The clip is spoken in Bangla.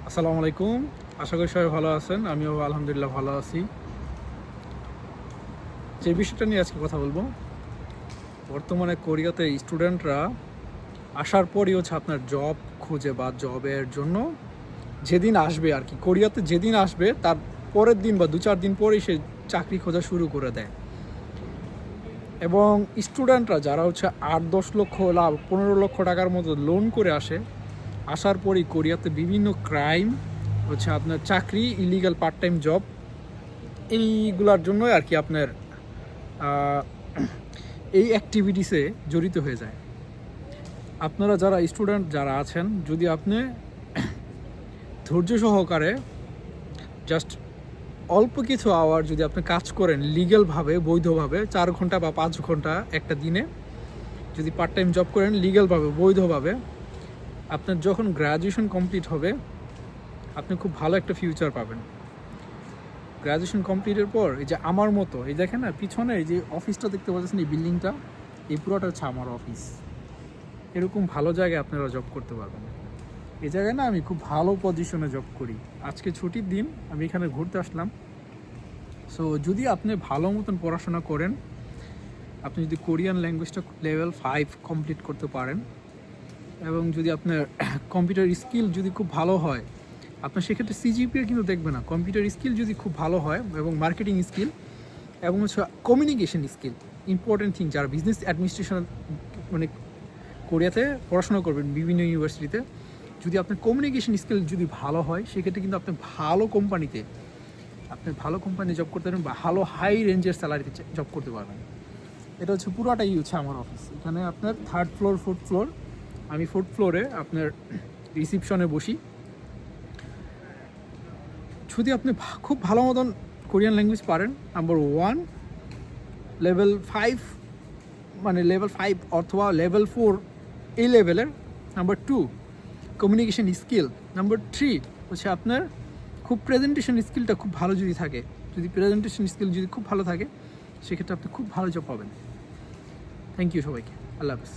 আসসালামু আলাইকুম। আশা করি সবাই ভালো আছেন। আমিও আলহামদুলিল্লাহ ভালো আছি। যে বিষয়টা নিয়ে আজকে কথা বলবো, বর্তমানে কোরিয়াতে স্টুডেন্টরা আসার পরই হচ্ছে আপনার জব খুঁজে বা জবের জন্য যেদিন আসবে আর কি, কোরিয়াতে যেদিন আসবে তার পরের দিন বা 2-4 দিন পরেই সে চাকরি খোঁজা শুরু করে দেয়। এবং স্টুডেন্টরা যারা হচ্ছে 8-10 লক্ষ লাভ 15 লক্ষ টাকার মতো লোন করে আসার পরই কোরিয়াতে বিভিন্ন ক্রাইম হচ্ছে আপনার চাকরি, ইলিগাল পার্ট টাইম জব, এইগুলার জন্যই আর কি আপনার এই অ্যাক্টিভিটিসে জড়িত হয়ে যায়। আপনারা যারা স্টুডেন্ট যারা আছেন, যদি আপনি ধৈর্য সহকারে জাস্ট অল্প কিছু আওয়ার যদি আপনি কাজ করেন লিগ্যালভাবে, বৈধভাবে 4 ঘন্টা বা 5 ঘন্টা একটা দিনে যদি পার্ট টাইম জব করেন লিগ্যালভাবে, বৈধভাবে, আপনার যখন গ্র্যাজুয়েশন কমপ্লিট হবে আপনি খুব ভালো একটা ফিউচার পাবেন। গ্র্যাজুয়েশন কমপ্লিটের পর এই যে আমার মতো, এই দেখেন না পিছনে এই যে অফিসটা দেখতে পাচ্ছেন, এই বিল্ডিংটা, এই পুরোটা হচ্ছে আমার অফিস। এরকম ভালো জায়গায় আপনারা জব করতে পারবেন। এই জায়গায় না আমি খুব ভালো পজিশনে জব করি। আজকে ছুটির দিন, আমি এখানে ঘুরতে আসলাম। সো যদি আপনি ভালো মতন পড়াশোনা করেন, আপনি যদি কোরিয়ান ল্যাঙ্গুয়েজটা লেভেল 5 কমপ্লিট করতে পারেন, এবং যদি আপনার কম্পিউটার স্কিল যদি খুব ভালো হয়, আপনার সেক্ষেত্রে সিজিপিএ কিন্তু দেখবে না, কম্পিউটার স্কিল যদি খুব ভালো হয় এবং মার্কেটিং স্কিল এবং হচ্ছে কমিউনিকেশন স্কিল, ইম্পর্টেন্ট থিং। যারা বিজনেস অ্যাডমিনিস্ট্রেশন মানে কোরিয়াতে পড়াশোনা করবেন বিভিন্ন ইউনিভার্সিটিতে, যদি আপনার কমিউনিকেশন স্কিল যদি ভালো হয়, সেক্ষেত্রে কিন্তু আপনি ভালো কোম্পানিতে জব করতে পারবেন, বা ভালো হাই রেঞ্জের স্যালারিতে জব করতে পারবেন। এটা হচ্ছে পুরোটাই হচ্ছে আমার অফিস। এখানে আপনার 3rd ফ্লোর 4th ফ্লোর, আমি 4th ফ্লোরে আপনার রিসিপশনে বসি। যদি আপনি খুব ভালো মতন কোরিয়ান ল্যাঙ্গুয়েজ পারেন, নাম্বার 1 লেভেল 5, মানে লেভেল 5 অথবা লেভেল 4 এই লেভেলের। Number 2 communication skill. নাম্বার 3 হচ্ছে আপনার খুব প্রেজেন্টেশন স্কিলটা খুব ভালো যদি থাকে, যদি প্রেজেন্টেশন স্কিল যদি খুব ভালো থাকে, সেক্ষেত্রে আপনি খুব ভালো জব পাবেন। থ্যাংক ইউ সবাইকে। আল্লাহ হাফিজ।